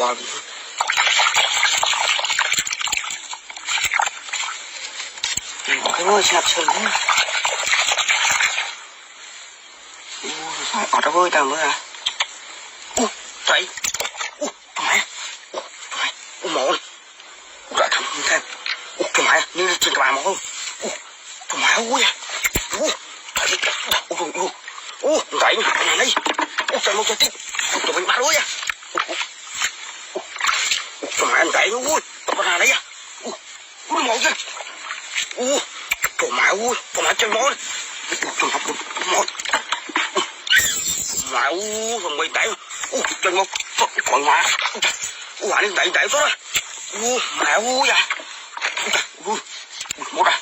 Wow. Cái ngôi sạp sừng đấy. Sao ở đâu vơi tao mới à? Đấy. Mẹ. Mẹ. Mẹ. Đã thằng thêm. Trời mẹ, như trên cái bàn mà không? Trời mẹ ui. Đấy, này đây. Trời một cái tiếp. Trời mình bắt đuôi à. Trời mẹ đấy nó ui. Trời mẹ đấy à. Ui một chứ. Trời mẹ ui. Trời mẹ chân môi. Trời mẹ. Mẹ ui, thằng mình đấy. Chân môi. Trời mẹ. Anh đẩy đẩy thôi. Mẹ ui à. Một à.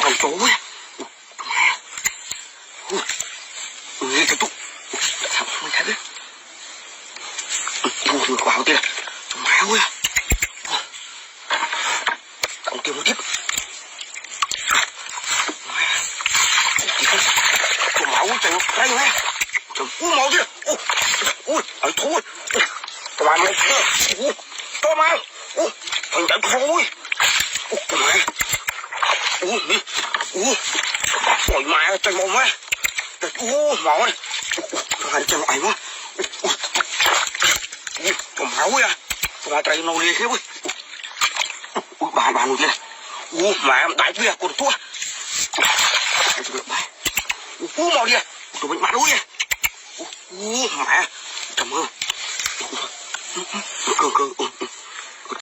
Thằng chú ấy. Mẹ. Nghe cái tụ. Thằng mình thấy đấy. Thằng quào kia. Mẹ ui à. Thằng kia một tiếp. Mẹ. Thằng máu chẳng đây mẹ. Thằng máu kia. Thằng thú ơi. Thằng mày mày. Cho mày. Thằng chạy thôi. Mẹ. Ôi mẹ chân mồm á. Máu này. Thằng chân mày quá. Thằng máu á. Thằng mày tay nâu đi thế ơi. Bà nồi kia. Mẹ đại bia con thua. Màu đi. Tụi mình bắt đuôi. Mẹ.